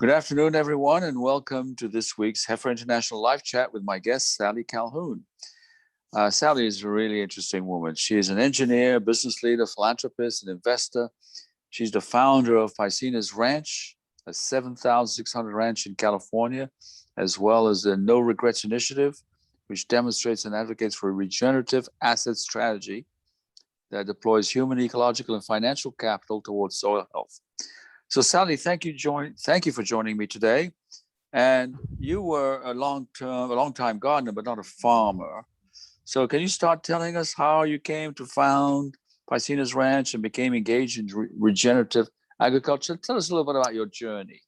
Good afternoon, everyone, and welcome to this week's Heifer International Live Chat with my guest, Sallie Calhoun. Sallie is a really interesting woman. She is an engineer, business leader, philanthropist, and investor. She's the founder of Paicines Ranch, a 7,600 ranch in California, as well as the No Regrets Initiative, which demonstrates and advocates for a regenerative asset strategy that deploys human, ecological, and financial capital towards soil health. So, Sallie, thank you for joining me today. And you were a long time gardener, but not a farmer. So, can you start telling us how you came to found Paicines Ranch and became engaged in regenerative agriculture? Tell us a little bit about your journey,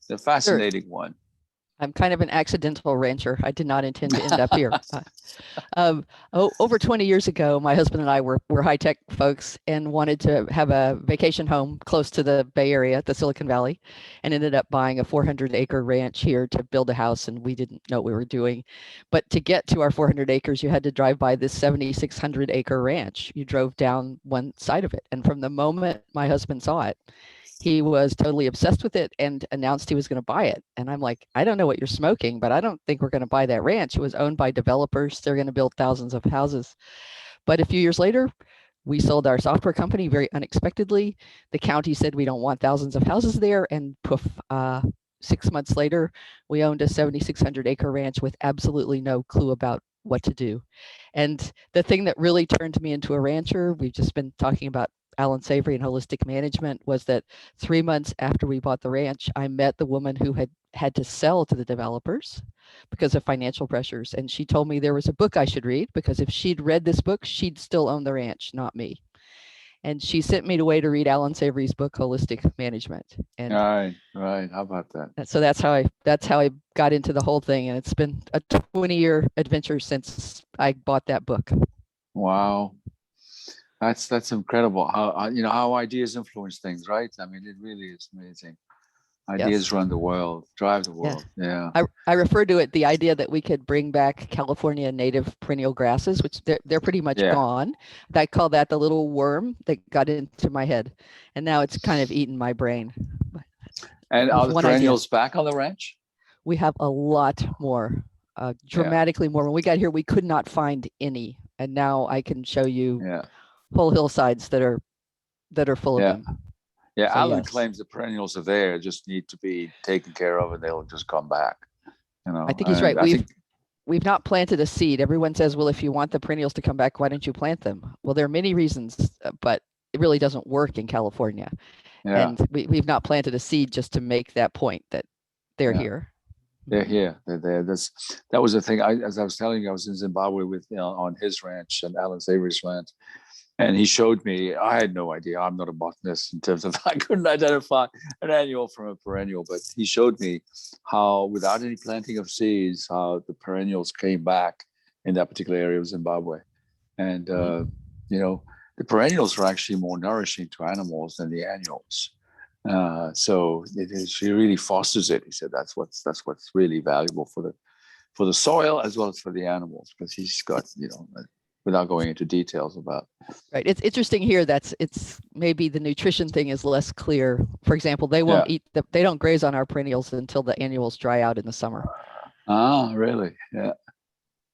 the fascinating one. I'm kind of an accidental rancher. I did not intend to end up here. Over 20 years ago, my husband and I were high-tech folks and wanted to have a vacation home close to the Bay Area, the Silicon Valley, and ended up buying a 400-acre ranch here to build a house, and we didn't know what we were doing. But to get to our 400 acres, you had to drive by this 7,600-acre ranch. You drove down one side of it, and from the moment my husband saw it, he was totally obsessed with it and announced he was going to buy it. And I'm like, I don't know what you're smoking, but I don't think we're going to buy that ranch. It was owned by developers. They're going to build thousands of houses. But a few years later, we sold our software company very unexpectedly. The county said we don't want thousands of houses there. And poof, 6 months later, we owned a 7,600-acre ranch with absolutely no clue about what to do. And the thing that really turned me into a rancher, we've just been talking about Alan Savory and holistic management, was that 3 months after we bought the ranch, I met the woman who had to sell to the developers because of financial pressures. And she told me there was a book I should read, because if she'd read this book, she'd still own the ranch, not me. And she sent me away to read Alan Savory's book, Holistic Management. And right. How about that? So that's how I got into the whole thing. And it's been a 20-year adventure since I bought that book. Wow. That's incredible how ideas influence things, right? I mean, it really is amazing. Ideas run the world, drive the world. Yeah. I refer to it, the idea that we could bring back California native perennial grasses, which they're pretty much gone. I call that the little worm that got into my head, and now it's kind of eaten my brain. And are the perennials back on the ranch? We have a lot more, dramatically more. When we got here, we could not find any, and now I can show you whole hillsides that are full of them. Yeah, so Alan claims the perennials are there, just need to be taken care of, and they'll just come back. I think he's right. We've not planted a seed. Everyone says, well, if you want the perennials to come back, why don't you plant them? Well, there are many reasons, but it really doesn't work in California. Yeah. And we've not planted a seed just to make that point that they're here. They're here. They're there. That was the thing. As I was telling you, I was in Zimbabwe with on his ranch and Alan Savory's ranch. And he showed me, I had no idea. I'm not a botanist in terms of, I couldn't identify an annual from a perennial, but he showed me how, without any planting of seeds, how the perennials came back in that particular area of Zimbabwe. And, the perennials are actually more nourishing to animals than the annuals. So she really fosters it. He said that's what's really valuable for the soil as well as for the animals, because he's got, without going into details about. Right. It's interesting here. It's maybe the nutrition thing is less clear. For example, they won't eat they don't graze on our perennials until the annuals dry out in the summer. Ah, really? Yeah.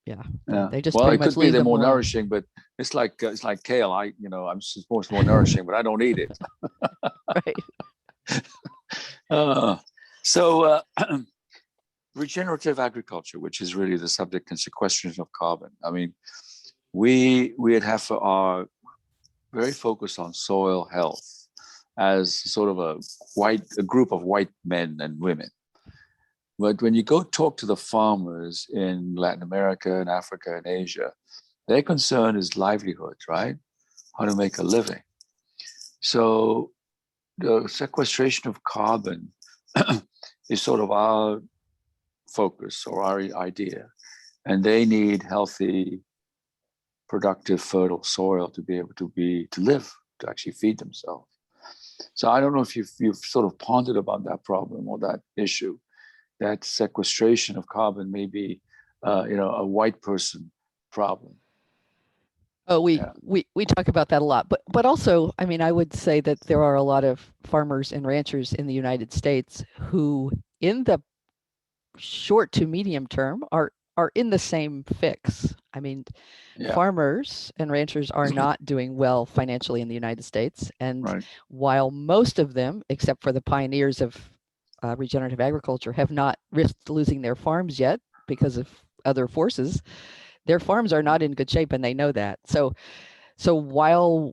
Yeah. They just it could be they're more nourishing, but it's like kale. I'm supposed to be more nourishing, but I don't eat it. Right. So regenerative agriculture, which is really the subject, and sequestration of carbon. I mean, we at Heifer are very focused on soil health as sort of a group of white men and women. But when you go talk to the farmers in Latin America and Africa and Asia, their concern is livelihood, right? How to make a living. So the sequestration of carbon is sort of our focus or our idea. And they need healthy, productive, fertile soil to be able to live, to actually feed themselves. So I don't know if you've sort of pondered about that problem or that issue, that sequestration of carbon may be, a white person problem. Oh, we talk about that a lot, but also, I mean, I would say that there are a lot of farmers and ranchers in the United States who in the short to medium term are in the same fix. I mean, farmers and ranchers are not doing well financially in the United States. And while most of them, except for the pioneers of regenerative agriculture, have not risked losing their farms yet because of other forces, their farms are not in good shape, and they know that. So while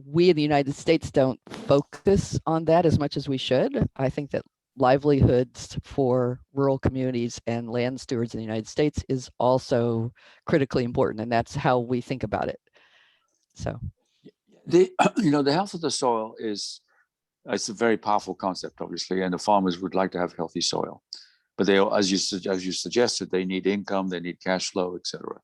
we in the United States don't focus on that as much as we should, I think that livelihoods for rural communities and land stewards in the United States is also critically important, and that's how we think about it. So, the health of the soil it's a very powerful concept, obviously, and the farmers would like to have healthy soil, but they, as you suggested, they need income, they need cash flow, etc.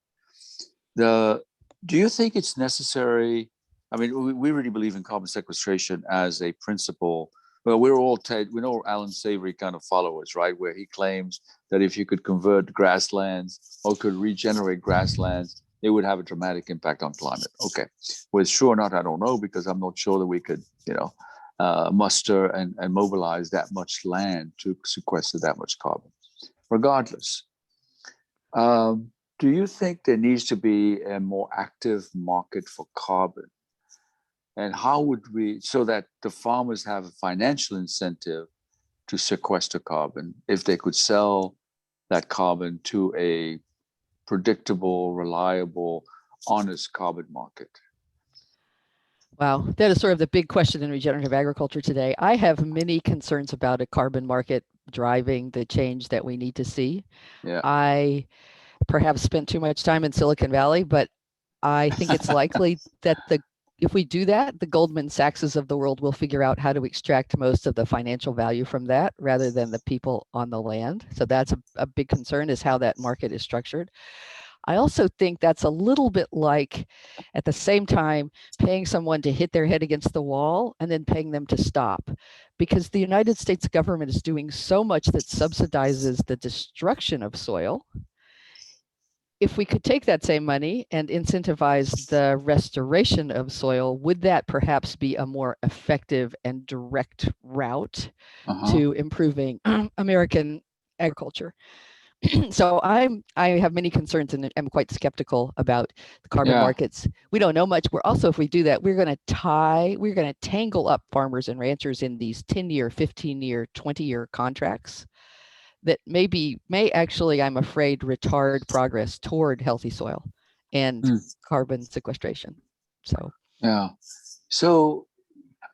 Do you think it's necessary? I mean, we really believe in carbon sequestration as a principle. Well, we know Alan Savory kind of followers, right? Where he claims that if you could convert grasslands or could regenerate grasslands, it would have a dramatic impact on climate. Okay, well, it's true or not, I don't know, because I'm not sure that we could, muster and mobilize that much land to sequester that much carbon. Regardless, do you think there needs to be a more active market for carbon? And how would we, so that the farmers have a financial incentive to sequester carbon if they could sell that carbon to a predictable, reliable, honest carbon market? Wow, that is sort of the big question in regenerative agriculture today. I have many concerns about a carbon market driving the change that we need to see. Yeah. I perhaps spent too much time in Silicon Valley, but I think it's likely that if we do that, the Goldman Sachses of the world will figure out how to extract most of the financial value from that rather than the people on the land. So that's a big concern, is how that market is structured. I also think that's a little bit like, at the same time, paying someone to hit their head against the wall and then paying them to stop. Because the United States government is doing so much that subsidizes the destruction of soil. If we could take that same money and incentivize the restoration of soil, would that perhaps be a more effective and direct route to improving American agriculture? So I have many concerns and am quite skeptical about the carbon markets. We don't know much. We're also, if we do that, we're going to tangle up farmers and ranchers in these 10-year, 15-year, 20-year contracts that may actually, I'm afraid, retard progress toward healthy soil and carbon sequestration. So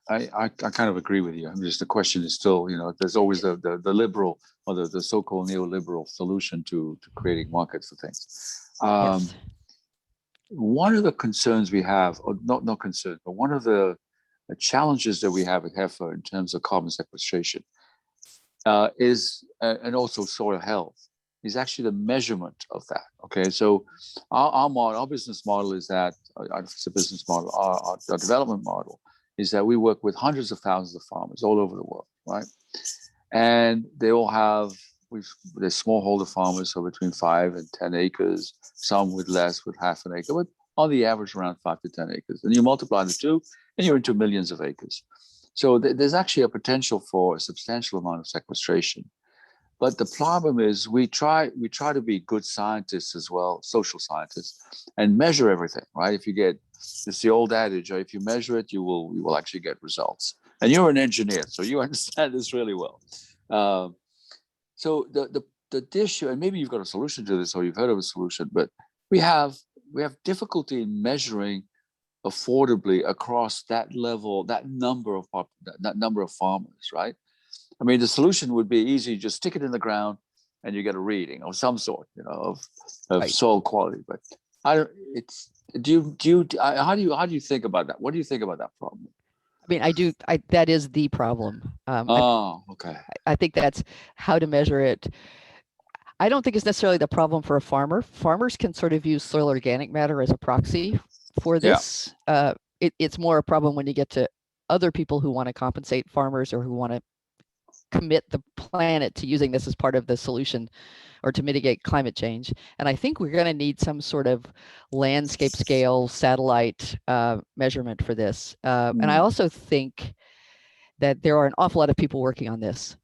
I kind of agree with you. I mean, just the question is still, there's always the liberal or the so-called neoliberal solution to creating markets for things. Yes. One of the concerns we have, or not concerns, but one of the challenges that we have at Heifer in terms of carbon sequestration is, and also soil health, is actually the measurement of that. Okay, so our business model is that, it's a business model, our development model is that we work with hundreds of thousands of farmers all over the world, right? And they all have, they're smallholder farmers, so between 5 and 10 acres, some with less, with half an acre, but on the average around 5 to 10 acres. And you multiply the two, and you're into millions of acres. So there's actually a potential for a substantial amount of sequestration. But the problem is we try to be good scientists as well, social scientists, and measure everything, right? It's the old adage, if you measure it, you will actually get results. And you're an engineer, so you understand this really well. So the issue, and maybe you've got a solution to this, or you've heard of a solution, but we have difficulty in measuring affordably across that level, that number of farmers, right? I mean, the solution would be easy: just stick it in the ground, and you get a reading of some sort, of soil quality. But how do you think about that? What do you think about that problem? I mean, that is the problem. Okay. I think that's how to measure it. I don't think it's necessarily the problem for a farmer. Farmers can sort of use soil organic matter as a proxy for this. It's more a problem when you get to other people who want to compensate farmers or who want to commit the planet to using this as part of the solution or to mitigate climate change. And I think we're going to need some sort of landscape scale satellite measurement for this. And I also think that there are an awful lot of people working on this.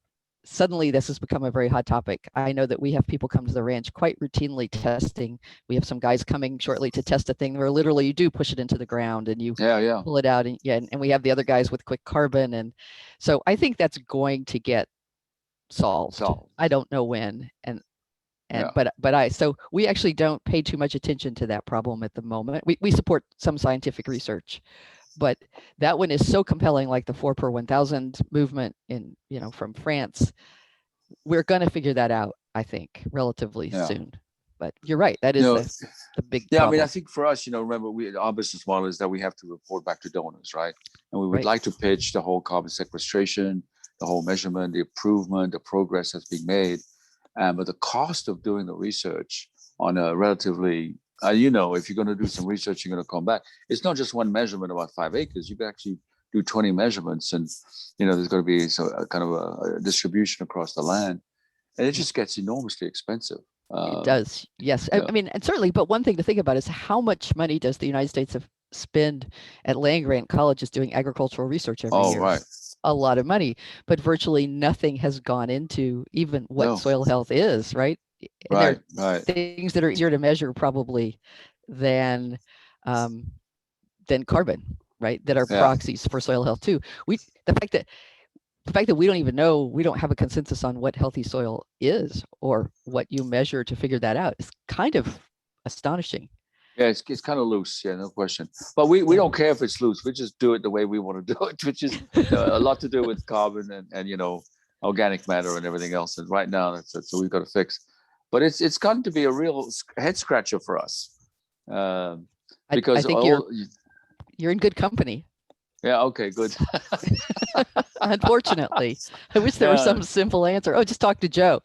suddenly this has become a very hot topic. I know that we have people come to the ranch quite routinely testing. We have some guys coming shortly to test a thing where literally you do push it into the ground and you pull it out, and and we have the other guys with quick carbon, and so I think that's going to get solved. I don't know when, so we actually don't pay too much attention to that problem at the moment. We support some scientific research, but that one is so compelling, like the 4 per 1,000 movement in, from France. We're going to figure that out, I think, relatively soon. But you're right. That is the big problem. I mean, I think for us, remember, our business model is that we have to report back to donors, right? And we would like to pitch the whole carbon sequestration, the whole measurement, the improvement, the progress that's being made. But the cost of doing the research on a relatively, if you're going to do some research, you're going to come back. It's not just one measurement about 5 acres. You can actually do 20 measurements, and there's going to be a kind of a distribution across the land, and it just gets enormously expensive. It does, yes. I mean, and certainly, but one thing to think about is how much money does the United States spend at land-grant colleges doing agricultural research every year? Right. A lot of money, but virtually nothing has gone into even what soil health is, right? Right. Things that are easier to measure probably than carbon, right? That are proxies for soil health too. The fact that we don't even know, we don't have a consensus on what healthy soil is or what you measure to figure that out is kind of astonishing. Yeah, it's kind of loose. Yeah, no question. But we don't care if it's loose. We just do it the way we want to do it, which is a lot to do with carbon and organic matter and everything else. And right now, that's what we've got to fix. But it's gotten to be a real head scratcher for us. Because I think you're in good company. Yeah. Okay. Good. Unfortunately, I wish there was some simple answer. Oh, just talk to Joe.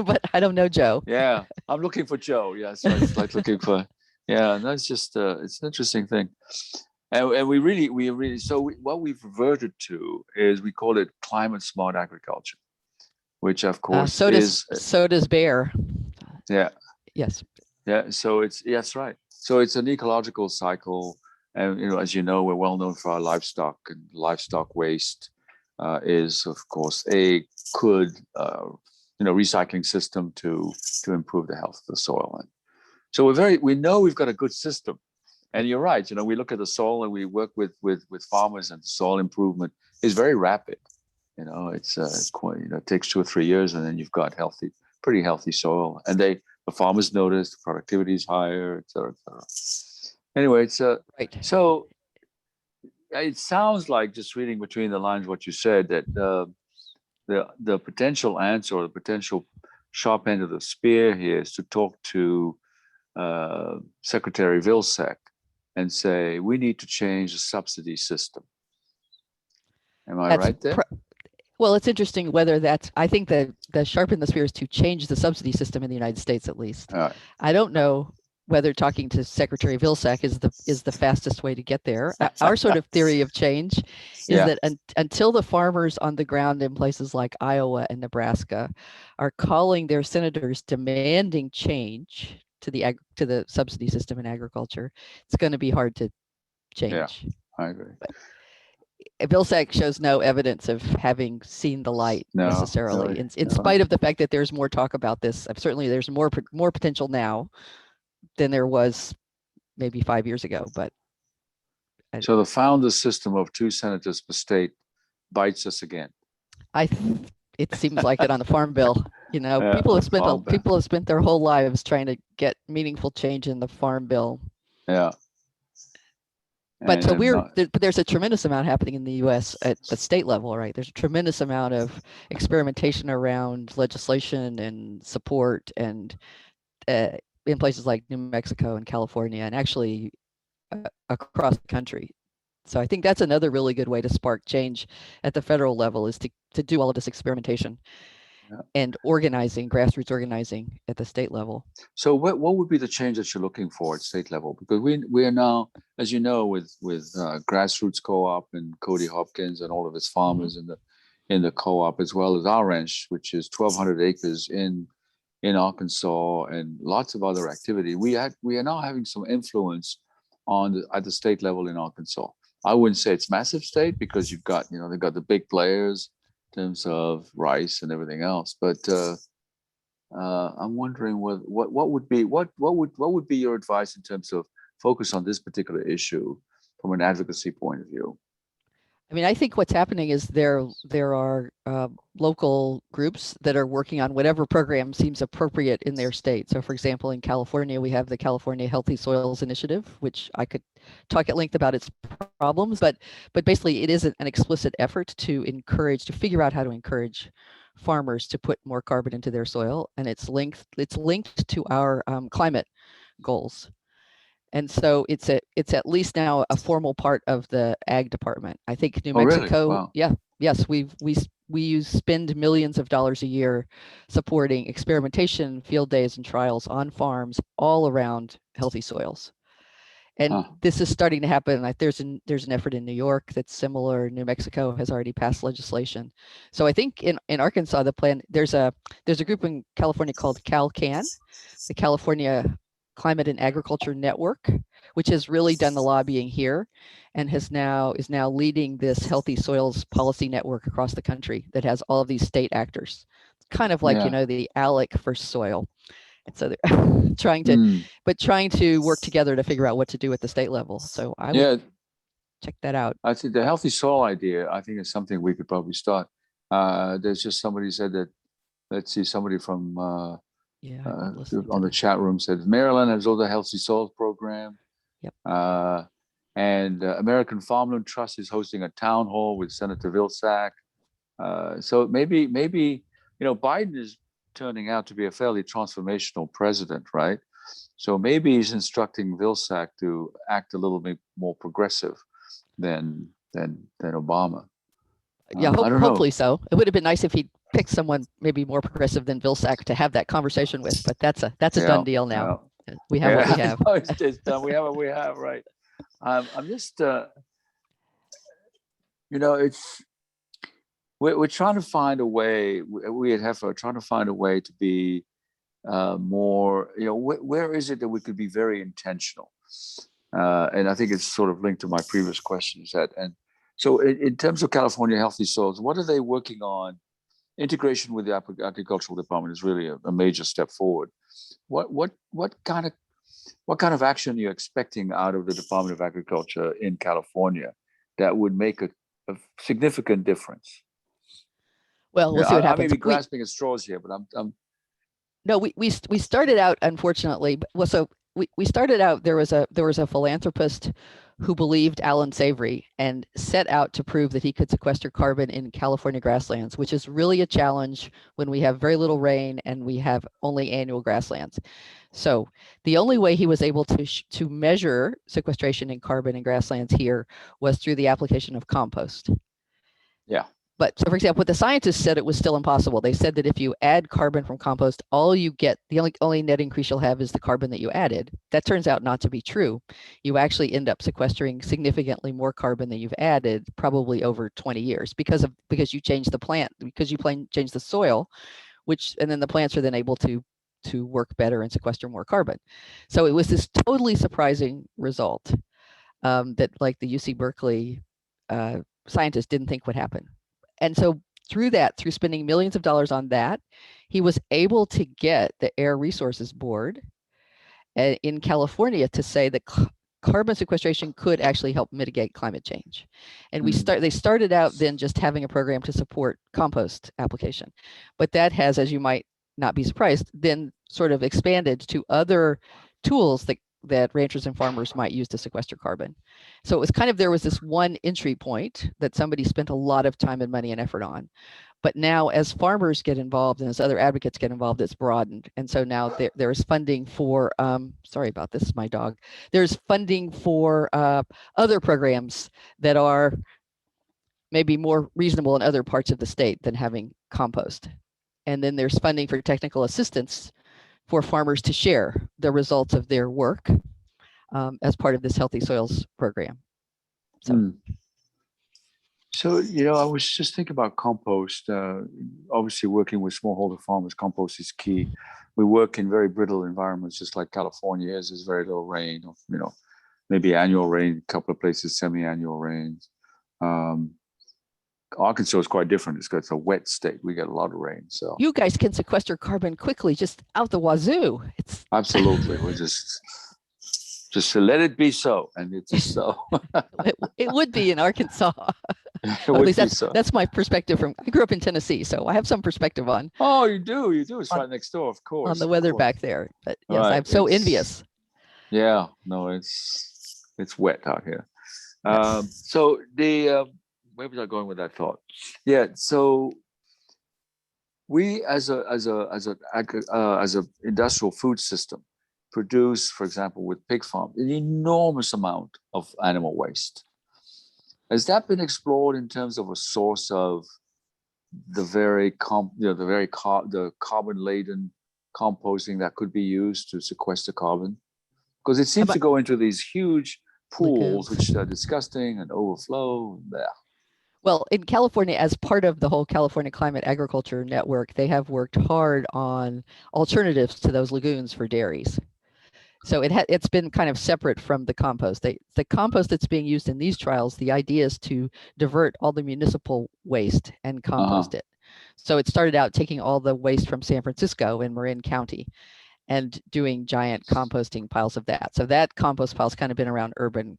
But I don't know Joe. Yeah, I'm looking for Joe. Yeah, so it's like looking for. Yeah, that's just it's an interesting thing, and we really what we've reverted to is we call it climate smart agriculture, which of course so does Bear. Yeah. Yes. Yeah. So that's right. So it's an ecological cycle, and as you know, we're well known for our livestock, and livestock waste is of course a good recycling system to improve the health of the soil. And so we know we've got a good system, and you're right. We look at the soil and we work with farmers, and soil improvement is very rapid. It's quite, it takes 2 or 3 years, and then you've got pretty healthy soil, and the farmers notice the productivity is higher, et cetera, et cetera. Anyway, it's right. So it sounds like, just reading between the lines what you said, that the potential answer, or the potential sharp end of the spear here, is to talk to Secretary Vilsack and say, we need to change the subsidy system. Am I right there? Well, it's interesting whether I think the sharp end of the spear is to change the subsidy system in the United States, at least. I don't know whether talking to Secretary Vilsack is the fastest way to get there. Our sort of theory of change is that until the farmers on the ground in places like Iowa and Nebraska are calling their senators demanding change to the subsidy system in agriculture, it's going to be hard to change. Yeah, I agree. But Vilsack shows no evidence of having seen the light necessarily, in spite of the fact that there's more talk about this. Certainly, there's more potential now than there was maybe 5 years ago. But so the founder system of 2 senators per state bites us again. It seems like it on the Farm Bill. People have spent their whole lives trying to get meaningful change in the Farm Bill. Yeah. But there's a tremendous amount happening in the U.S. at the state level, right? There's a tremendous amount of experimentation around legislation and support, and in places like New Mexico and California, and actually across the country. So I think that's another really good way to spark change at the federal level, is to do all of this experimentation and organizing, grassroots organizing at the state level. So what would be the change that you're looking for at state level? Because we are now, as you know, with grassroots co-op and Cody Hopkins and all of his farmers in the co-op, as well as our ranch, which is 1,200 acres in Arkansas, and lots of other activity. We are now having some influence at the state level in Arkansas. I wouldn't say it's massive state, because you've got they've got the big players, terms of rice and everything else. But I'm wondering what would be your advice in terms of focus on this particular issue from an advocacy point of view? I mean, I think what's happening is there are local groups that are working on whatever program seems appropriate in their state. So, for example, in California, we have the California Healthy Soils Initiative, which I could talk at length about its problems, but basically, it is an explicit effort to figure out how to encourage farmers to put more carbon into their soil, and it's linked to our climate goals. And so it's at least now a formal part of the ag department. I think New Oh, really? Mexico, Wow. yes, we spend millions of dollars a year supporting experimentation, field days, and trials on farms all around healthy soils. And this is starting to happen. Like there's an effort in New York that's similar. New Mexico has already passed legislation. So I think in Arkansas, the plan, there's a group in California called CalCan, the California Climate and Agriculture Network, which has really done the lobbying here and is now leading this healthy soils policy network across the country that has all of these state actors. It's kind of like, the ALEC for soil. And so they're trying to work together to figure out what to do at the state level. So I would check that out. I think the healthy soil idea, I think, is something we could probably start. There's just somebody said that, let's see, somebody from on the chat room said Maryland has all the healthy soils program. Yep. And American Farmland Trust is hosting a town hall with Senator Vilsack. So maybe Biden is turning out to be a fairly transformational president, right? So maybe he's instructing Vilsack to act a little bit more progressive than Obama. Yeah, hopefully so. It would have been nice if he'd picked someone maybe more progressive than Vilsack to have that conversation with, but that's a done deal now. We have what we have. No, it's just done. We have what we have, right? I'm just, we're trying to find a way. We at Heifer are trying to find a way to be more. Where is it that we could be very intentional? And I think it's sort of linked to my previous questions. So in terms of California Healthy Soils, what are they working on? Integration with the agricultural department is really a major step forward. What kind of action are you expecting out of the Department of Agriculture in California that would make a significant difference? Well, we'll see what happens. I may be grasping at straws here, but I'm. No, we started out, unfortunately. We started out. There was a philanthropist who believed Alan Savory and set out to prove that he could sequester carbon in California grasslands, which is really a challenge when we have very little rain and we have only annual grasslands. So the only way he was able to measure sequestration in carbon in grasslands here was through the application of compost. Yeah. But so, for example, what the scientists said, it was still impossible. They said that if you add carbon from compost, all you get, the only net increase you'll have is the carbon that you added. That turns out not to be true. You actually end up sequestering significantly more carbon than you've added, probably over 20 years, because you change the plant, because you change the soil, and then the plants are then able to work better and sequester more carbon. So it was this totally surprising result that, like, the UC Berkeley scientists didn't think would happen. And so through spending millions of dollars on that, he was able to get the Air Resources Board in California to say that carbon sequestration could actually help mitigate climate change. And they started out then just having a program to support compost application. But that has, as you might not be surprised, then sort of expanded to other tools that ranchers and farmers might use to sequester carbon. So it was there was this one entry point that somebody spent a lot of time and money and effort on. But now as farmers get involved and as other advocates get involved, it's broadened. And so now there is funding for, sorry about this, my dog. There's funding for other programs that are maybe more reasonable in other parts of the state than having compost. And then there's funding for technical assistance for farmers to share the results of their work as part of this Healthy Soils program. So, I was just thinking about compost. Obviously, working with smallholder farmers, compost is key. We work in very brittle environments, just like California is. There's very little rain, maybe annual rain, a couple of places, semi-annual rains. Arkansas is quite different. It's a wet state. We get a lot of rain. So you guys can sequester carbon quickly, just out the wazoo. It's absolutely. We're just to let it be so. And it's just so. it would be in Arkansas. It Well, at would least be so. that's my perspective I grew up in Tennessee, so I have some perspective on Oh, you do. It's right next door, of course. on the weather back there. But yes, Right. I'm so envious. Yeah, no, it's wet out here. Yes. So where was I going with that thought? Yeah, so we as a industrial food system produce, for example, with pig farm, an enormous amount of animal waste. Has that been explored in terms of a source of the carbon laden composting that could be used to sequester carbon? Because it seems to go into these huge pools, which are disgusting and overflow. Yeah. Well, in California, as part of the whole California Climate Agriculture Network, they have worked hard on alternatives to those lagoons for dairies. So it's been kind of separate from the compost. The compost that's being used in these trials, the idea is to divert all the municipal waste and compost it. So it started out taking all the waste from San Francisco in Marin County and doing giant composting piles of that. So that compost pile's kind of been around urban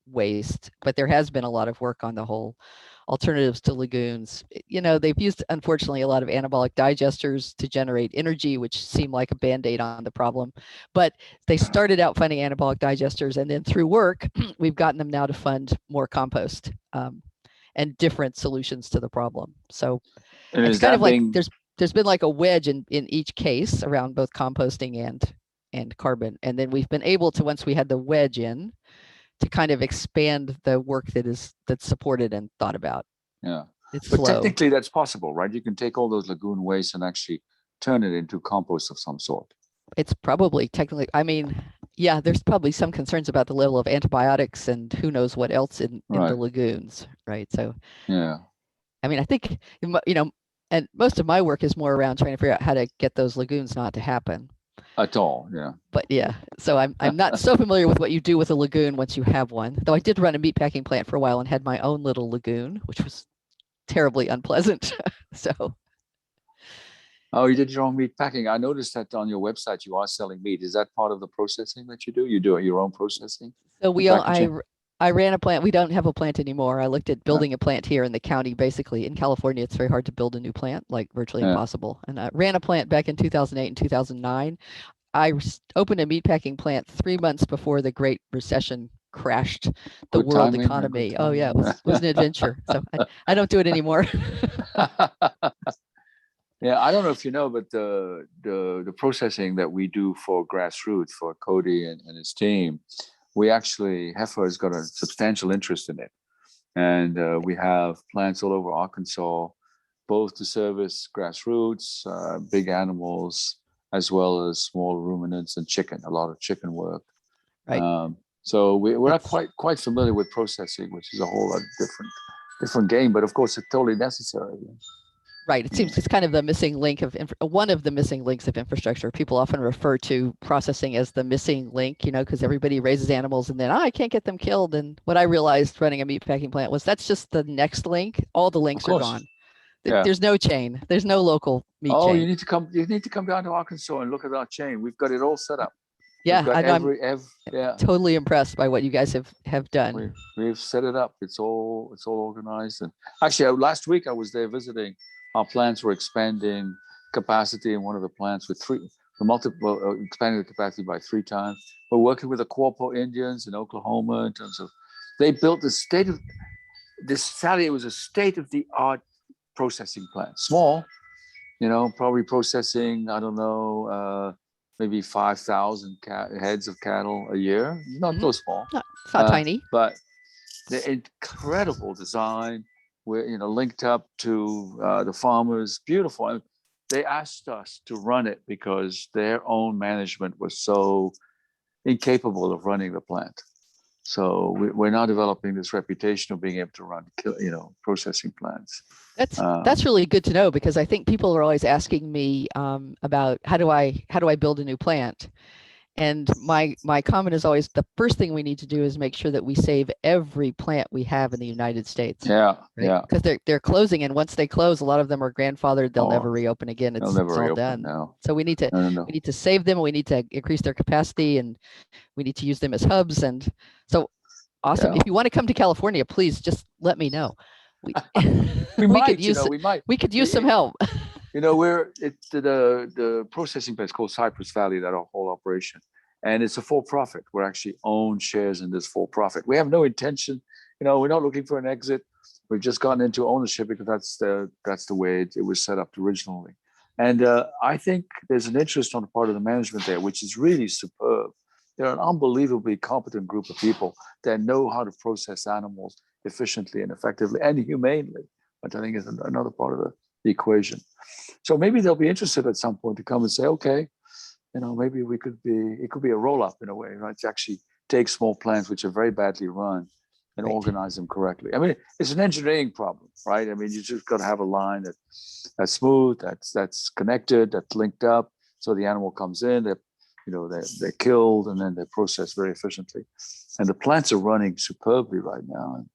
waste, but there has been a lot of work on the whole alternatives to lagoons. They've used, unfortunately, a lot of anabolic digesters to generate energy, which seem like a band-aid on the problem. But they started out funding anabolic digesters, and then through work, we've gotten them now to fund more compost and different solutions to the problem. So it's kind of like there's been like a wedge in each case around both composting and carbon. And then we've been able to, once we had the wedge in, to kind of expand the work that's supported and thought about. Yeah. It's but slow. Technically that's possible, right? You can take all those lagoon waste and actually turn it into compost of some sort. It's probably technically, yeah, there's probably some concerns about the level of antibiotics and who knows what else in the lagoons, right? So, yeah. I think, and most of my work is more around trying to figure out how to get those lagoons not to happen. At all, yeah. But yeah, so I'm not so familiar with what you do with a lagoon once you have one, though I did run a meatpacking plant for a while and had my own little lagoon, which was terribly unpleasant. So. Oh, you did your own meat packing. I noticed that on your website you are selling meat. Is that part of the processing that you do? You do your own processing? So I ran a plant. We don't have a plant anymore. I looked at building a plant here in the county. Basically, in California, it's very hard to build a new plant, like virtually impossible. And I ran a plant back in 2008 and 2009. I opened a meatpacking plant 3 months before the Great Recession crashed the world economy. Oh yeah, it was an adventure. So I don't do it anymore. Yeah, I don't know if you know, but the processing that we do for Grassroots, for Cody and his team, we actually, Heifer has got a substantial interest in it. And we have plants all over Arkansas, both to service Grassroots, big animals, as well as small ruminants and chicken, a lot of chicken work. Right. So we're not quite familiar with processing, which is a whole lot different game, but of course it's totally necessary. Right. It seems it's kind of the missing link of one of the missing links of infrastructure. People often refer to processing as the missing link, because everybody raises animals and then I can't get them killed. And what I realized running a meatpacking plant was that's just the next link. All the links are gone. Yeah. There's no chain. There's no local meat chain. You need to come down to Arkansas and look at our chain. We've got it all set up. Yeah, I know. I'm totally impressed by what you guys have done. We've set it up. It's all organized. And actually, last week I was there visiting. Our plants were expanding capacity in one of the plants with expanding the capacity by 3 times. We're working with the Quapaw Indians in Oklahoma in terms of, they built Sallie, it was a state-of-the-art processing plant. Small, probably processing, I don't know, maybe 5,000 heads of cattle a year. Not so small. It's not tiny. But the incredible design. We're linked up to the farmers. Beautiful. They asked us to run it because their own management was so incapable of running the plant. So we're now developing this reputation of being able to run, processing plants. That's really good to know, because I think people are always asking me about how do I build a new plant, And my comment is always the first thing we need to do is make sure that we save every plant we have in the United States. Yeah, right? yeah. Because they're closing, and once they close, a lot of them are grandfathered. They'll never reopen again. They'll It's never all reopen done. now. So we need to No. we need to save them. We need to increase their capacity, and we need to use them as hubs. And so awesome. Yeah. If you want to come to California, please just let me know. We might, could use we might. we could use some help. The processing place called Cypress Valley, that whole operation, and it's a for profit. We're actually own shares in this for profit. We have no intention, we're not looking for an exit. We've just gotten into ownership because that's the way it was set up originally. And I think there's an interest on the part of the management there, which is really superb. They're an unbelievably competent group of people that know how to process animals efficiently and effectively and humanely, which I think is another part of the equation. So maybe they'll be interested at some point to come and say, okay, maybe it could be a roll-up in a way, right? To actually take small plants which are very badly run and organize them correctly. I mean, it's an engineering problem, right? I mean, you just got to have a line that's smooth, that's connected, that's linked up, so the animal comes in, they're killed, and then they're processed very efficiently. And the plants are running superbly right now. And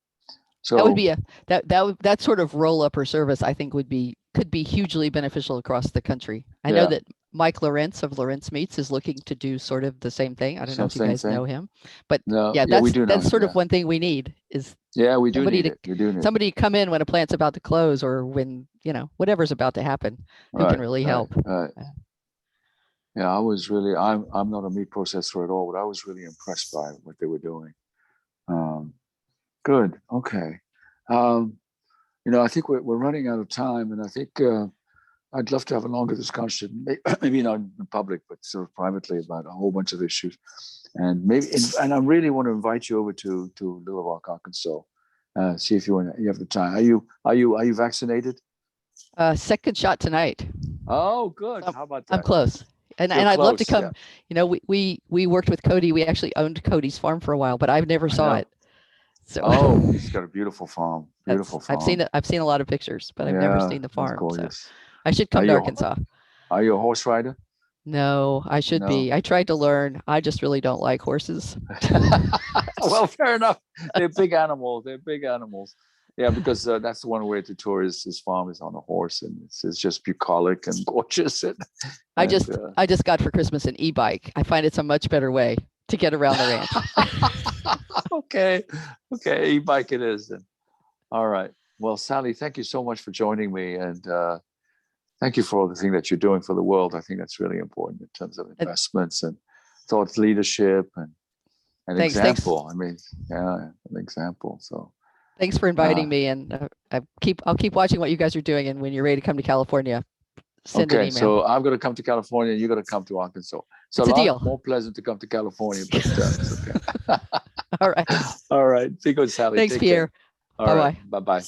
so that would be that sort of roll-up or service, I think, could be hugely beneficial across the country. I know that Mike Lawrence of Lawrence Meats is looking to do sort of the same thing. I don't know if you guys know him, but that's sort of one thing we need is we do need it. Somebody come in when a plant's about to close or when whatever's about to happen, who can really help. Right. Yeah, I was really. I'm not a meat processor at all, but I was really impressed by what they were doing. Good. Okay. I think we're running out of time, and I think I'd love to have a longer discussion, maybe not in public, but sort of privately, about a whole bunch of issues. And I really want to invite you over to Little Rock, Arkansas. See if you have the time. Are you vaccinated? Second shot tonight. Oh, good. How about that? I'm close. And I'd love to come. Yeah. We worked with Cody. We actually owned Cody's farm for a while, but I've never saw it. So he's got a beautiful farm. Beautiful farm. I've seen a lot of pictures, but I've never seen the farm. So I should come to Arkansas. Are you a horse rider? No, I should be. I tried to learn. I just really don't like horses. Well, fair enough. They're big animals. Yeah, because that's the one way to tour his farm is on a horse, and it's just bucolic and gorgeous. I just got for Christmas an e-bike. I find it's a much better way to get around the ranch. Okay, e-bike it is then. All right. Well, Sallie, thank you so much for joining me, and thank you for all the things that you're doing for the world. I think that's really important in terms of investments and thought leadership and an example. I mean, an example. So. Thanks for inviting me, and I'll keep watching what you guys are doing. And when you're ready to come to California, send an email. So I'm going to come to California, and you're going to come to Arkansas. So it's a deal. More pleasant to come to California, but it's okay. All right. All right. Be good, Sallie. Thanks, Pierre. Bye-bye. Bye-bye.